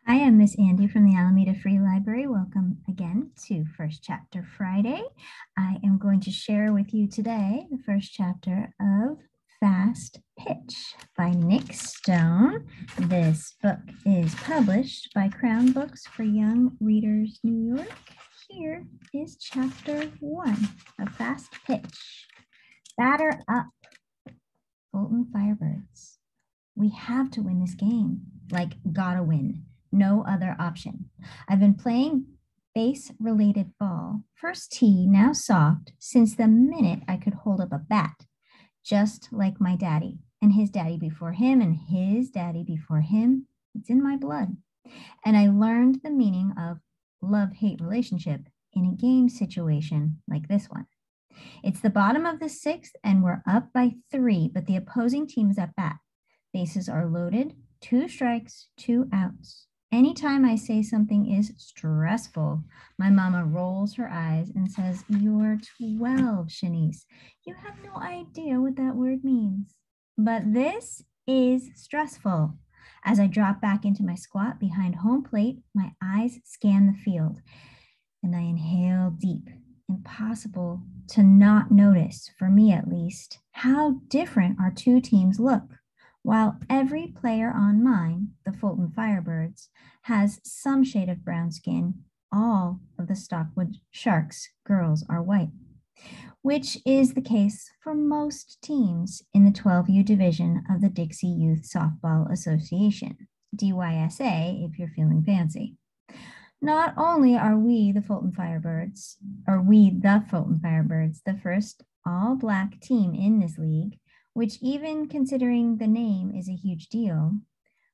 Hi, I'm Miss Andie from the Alameda Free Library. Welcome again to First Chapter Friday. I am going to share with you today the first chapter of Fast Pitch by Nick Stone. This book is published by Crown Books for Young Readers, New York. Here is chapter 1 of Fast Pitch. Batter up, Fulton Firebirds. We have to win this game. Like, gotta win. No other option. I've been playing base-related ball, first tee, now soft, since the minute I could hold up a bat, just like my daddy and his daddy before him and his daddy before him. It's in my blood. And I learned the meaning of love-hate relationship in a game situation like this one. It's the bottom of the sixth, and we're up by 3, but the opposing team is at bat. Bases are loaded, 2 strikes, 2 outs. Anytime I say something is stressful, my mama rolls her eyes and says, "You're 12, Shanice. You have no idea what that word means." But this is stressful. As I drop back into my squat behind home plate, my eyes scan the field, and I inhale deep. Impossible to not notice, for me at least, how different our two teams look. While every player on mine, the Fulton Firebirds, has some shade of brown skin, all of the Stockwood Sharks girls are white, which is the case for most teams in the 12U division of the Dixie Youth Softball Association, DYSA if you're feeling fancy. Not only are we the Fulton Firebirds, the first all-black team in this league, which even considering the name is a huge deal,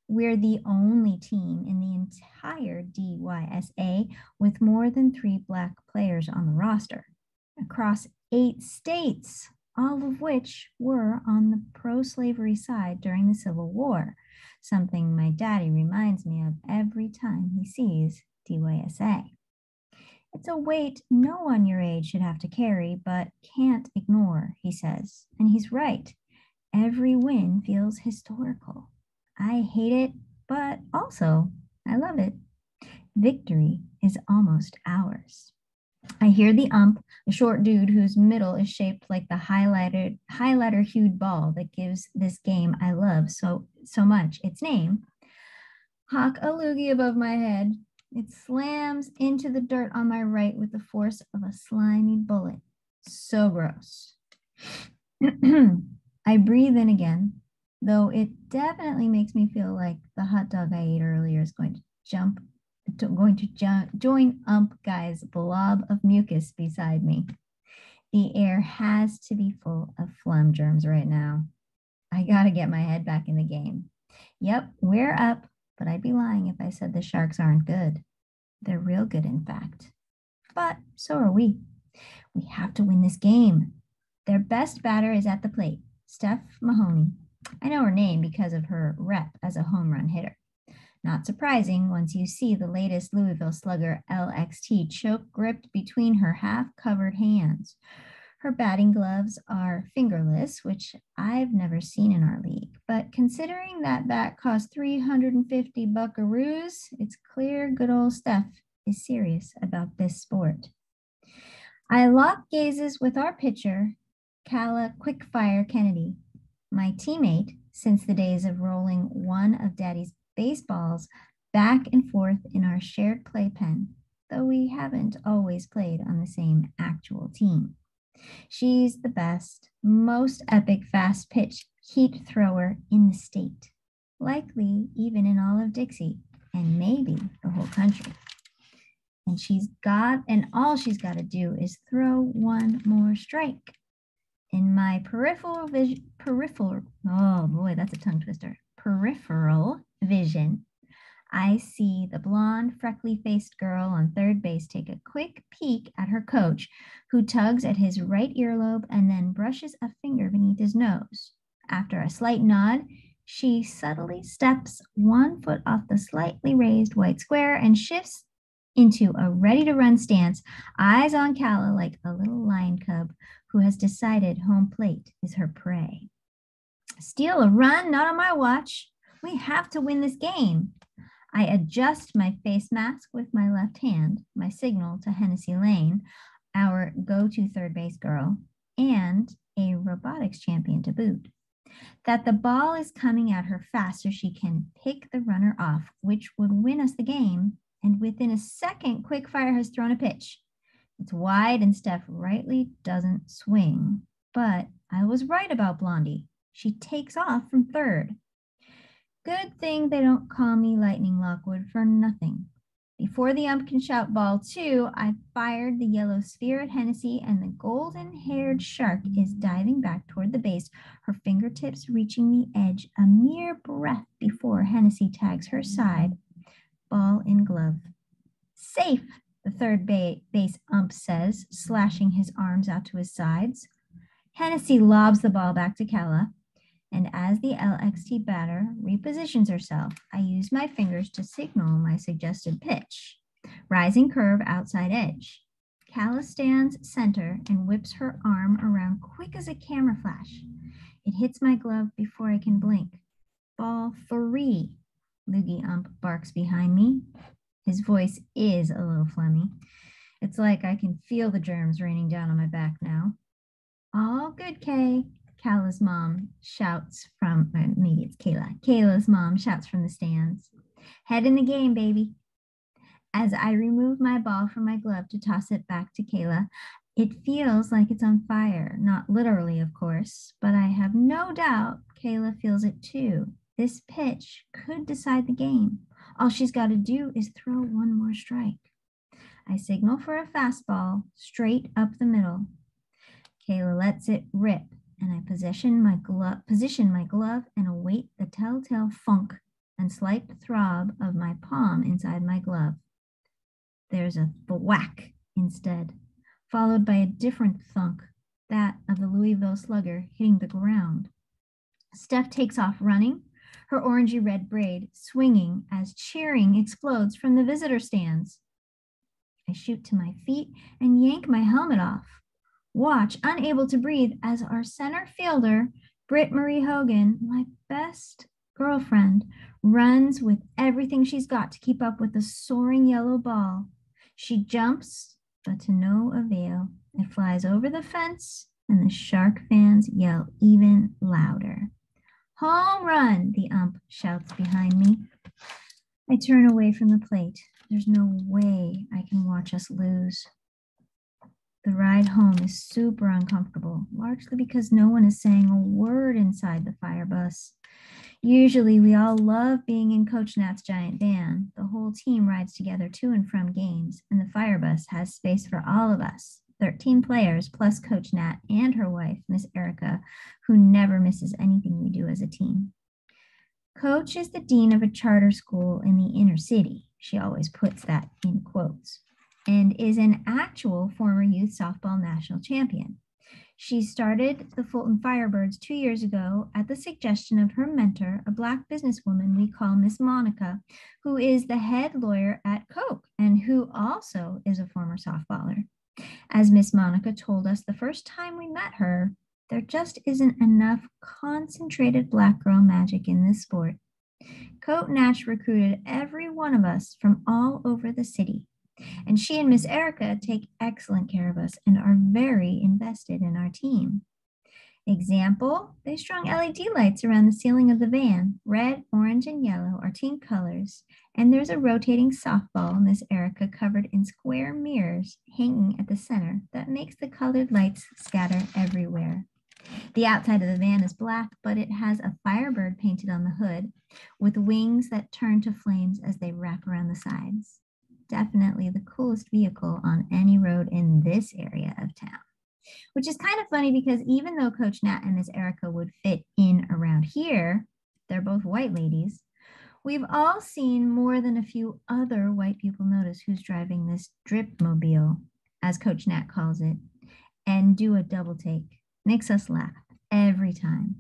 we're the only team in the entire DYSA with more than 3 black players on the roster across 8 states, all of which were on the pro-slavery side during the Civil War, something my daddy reminds me of every time he sees DYSA. It's a weight no one your age should have to carry, but can't ignore, he says. And he's right. Every win feels historical. I hate it, but also I love it. Victory is almost ours. I hear the ump, a short dude whose middle is shaped like the highlighter hued ball that gives this game I love so much its name, hawk a loogie above my head. It slams into the dirt on my right with the force of a slimy bullet. So gross. I breathe in again, though it definitely makes me feel like the hot dog I ate earlier is going to join ump guy's blob of mucus beside me. The air has to be full of phlegm germs right now. I gotta get my head back in the game. Yep, we're up, but I'd be lying if I said the Sharks aren't good. They're real good, in fact. But so are we. We have to win this game. Their best batter is at the plate, Steph Mahoney. I know her name because of her rep as a home run hitter. Not surprising once you see the latest Louisville Slugger LXT choke gripped between her half-covered hands. Her batting gloves are fingerless, which I've never seen in our league. But considering that bat cost 350 buckaroos, it's clear good old Steph is serious about this sport. I lock gazes with our pitcher, Calla Quickfire Kennedy, my teammate since the days of rolling one of Daddy's baseballs back and forth in our shared playpen, though we haven't always played on the same actual team. She's the best, most epic fast pitch heat thrower in the state, likely even in all of Dixie, and maybe the whole country. And all she's got to do is throw one more strike. In my peripheral, oh boy, that's a tongue twister. Peripheral vision, I see the blonde, freckly-faced girl on third base take a quick peek at her coach, who tugs at his right earlobe and then brushes a finger beneath his nose. After a slight nod, she subtly steps 1 foot off the slightly raised white square and shifts into a ready-to-run stance, eyes on Calla like a little lion cub who has decided home plate is her prey. Steal a run, not on my watch. We have to win this game. I adjust my face mask with my left hand, my signal to Hennessy Lane, our go-to third base girl, and a robotics champion to boot, that the ball is coming at her fast so she can pick the runner off, which would win us the game. And within a second, Quickfire has thrown a pitch. It's wide and Steph rightly doesn't swing. But I was right about Blondie. She takes off from third. Good thing they don't call me Lightning Lockwood for nothing. Before the ump can shout ball two, I fired the yellow sphere at Hennessy, and the golden-haired shark is diving back toward the base, her fingertips reaching the edge a mere breath before Hennessy tags her side. Ball in glove. Safe, the third base ump says, slashing his arms out to his sides. Hennessy lobs the ball back to Kella, and as the LXT batter repositions herself, I use my fingers to signal my suggested pitch. Rising curve outside edge. Kella stands center and whips her arm around quick as a camera flash. It hits my glove before I can blink. Ball three, Loogie ump barks behind me. His voice is a little phlegmy. It's like I can feel the germs raining down on my back now. All good, Kay. Kayla's mom shouts from, maybe it's Kayla. Kayla's mom shouts from the stands. Head in the game, baby. As I remove my ball from my glove to toss it back to Kayla, it feels like it's on fire. Not literally, of course, but I have no doubt Kayla feels it too. This pitch could decide the game. All she's got to do is throw one more strike. I signal for a fastball straight up the middle. Kayla lets it rip, and I position my glove and await the telltale funk and slight throb of my palm inside my glove. There's a thwack instead, followed by a different thunk, that of the Louisville slugger hitting the ground. Steph takes off running, her orangey red braid swinging as cheering explodes from the visitor stands. I shoot to my feet and yank my helmet off. Watch, unable to breathe, as our center fielder, Britt Marie Hogan, my best girlfriend, runs with everything she's got to keep up with the soaring yellow ball. She jumps, but to no avail. It flies over the fence, and the Shark fans yell even louder. Home run, the ump shouts behind me. I turn away from the plate. There's no way I can watch us lose. The ride home is super uncomfortable, largely because no one is saying a word inside the fire bus. Usually, we all love being in Coach Nat's giant van. The whole team rides together to and from games, and the fire bus has space for all of us, 13 players, plus Coach Nat and her wife, Miss Erica, who never misses anything we do as a team. Coach is the dean of a charter school in the inner city. She always puts that in quotes, and is an actual former youth softball national champion. She started the Fulton Firebirds 2 years ago at the suggestion of her mentor, a Black businesswoman we call Miss Monica, who is the head lawyer at Coke and who also is a former softballer. As Miss Monica told us the first time we met her, there just isn't enough concentrated Black girl magic in this sport. Coach Natch recruited every one of us from all over the city. And she and Miss Erica take excellent care of us and are very invested in our team. Example, they strung LED lights around the ceiling of the van. Red, orange, and yellow are team colors. And there's a rotating softball Miss Erica covered in square mirrors hanging at the center that makes the colored lights scatter everywhere. The outside of the van is black, but it has a Firebird painted on the hood with wings that turn to flames as they wrap around the sides. Definitely the coolest vehicle on any road in this area of town. Which is kind of funny because even though Coach Nat and Miss Erica would fit in around here, they're both white ladies, we've all seen more than a few other white people notice who's driving this drip-mobile, as Coach Nat calls it, and do a double take. Makes us laugh every time.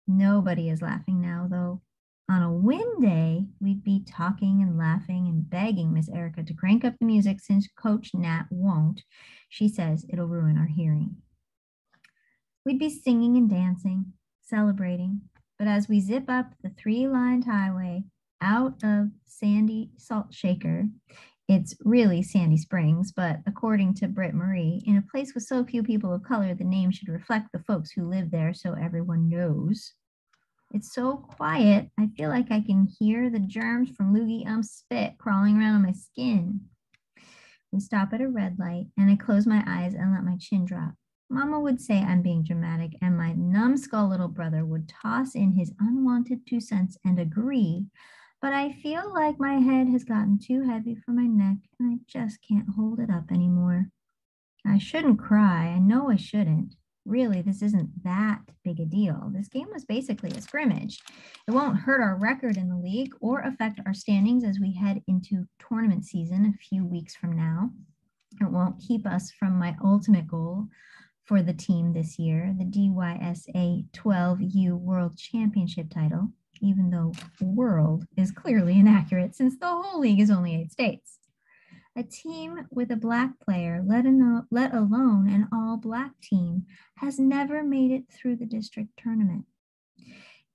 Nobody is laughing now, though. On a wind day, we'd be talking and laughing and begging Miss Erica to crank up the music since Coach Nat won't. She says it'll ruin our hearing. We'd be singing and dancing, celebrating, but as we zip up the 3-lined highway, out of Sandy Salt Shaker. It's really Sandy Springs, but according to Britt Marie, in a place with so few people of color, the name should reflect the folks who live there so everyone knows. It's so quiet, I feel like I can hear the germs from Loogie Ump's spit crawling around on my skin. We stop at a red light, and I close my eyes and let my chin drop. Mama would say I'm being dramatic, and my numbskull little brother would toss in his unwanted 2 cents and agree, but I feel like my head has gotten too heavy for my neck, and I just can't hold it up anymore. I shouldn't cry. I know I shouldn't. Really, this isn't that big a deal. This game was basically a scrimmage. It won't hurt our record in the league or affect our standings as we head into tournament season a few weeks from now. It won't keep us from my ultimate goal for the team this year, the DYSA 12U World Championship title, even though world is clearly inaccurate since the whole league is only 8 states. A team with a Black player, let alone an all-Black team, has never made it through the district tournament.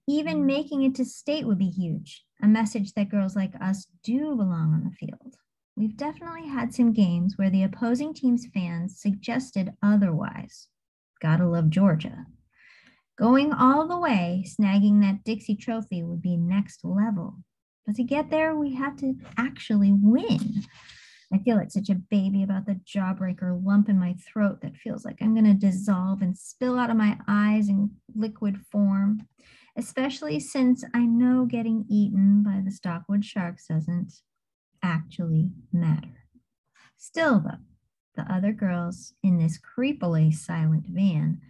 Even making it to state would be huge, a message that girls like us do belong on the field. We've definitely had some games where the opposing team's fans suggested otherwise. Gotta love Georgia. Going all the way, snagging that Dixie trophy would be next level. But to get there, we have to actually win. I feel like such a baby about the jawbreaker lump in my throat that feels like I'm going to dissolve and spill out of my eyes in liquid form, especially since I know getting eaten by the Stockwood Sharks doesn't actually matter. Still, though, the other girls in this creepily silent van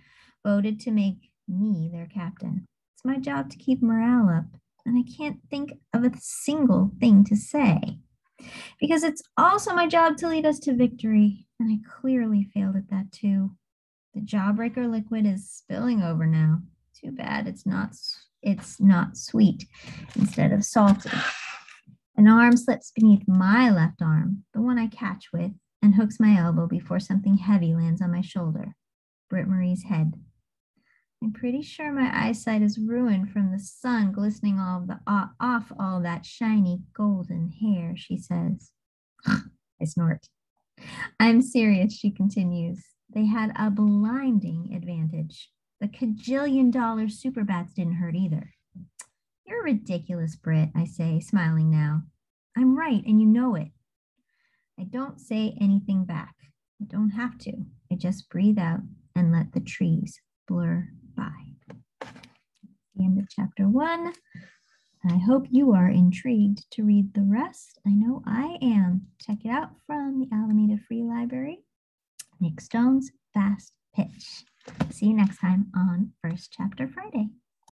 voted to make me their captain. It's my job to keep morale up, and I can't think of a single thing to say. Because it's also my job to lead us to victory, and I clearly failed at that too. The jawbreaker liquid is spilling over now. Too bad it's not sweet instead of salty. An arm slips beneath my left arm, the one I catch with, and hooks my elbow before something heavy lands on my shoulder. Britt Marie's head. I'm pretty sure my eyesight is ruined from the sun glistening off all that shiny golden hair, she says. I snort. I'm serious, she continues. They had a blinding advantage. The $1,000,000,000 super bats didn't hurt either. You're ridiculous, Britt, I say, smiling now. I'm right, and you know it. I don't say anything back. I don't have to. I just breathe out and let the trees blur by. The end of chapter 1. I hope you are intrigued to read the rest. I know I am. Check it out from the Alameda Free Library. Nick Stone's Fast Pitch. See you next time on First Chapter Friday.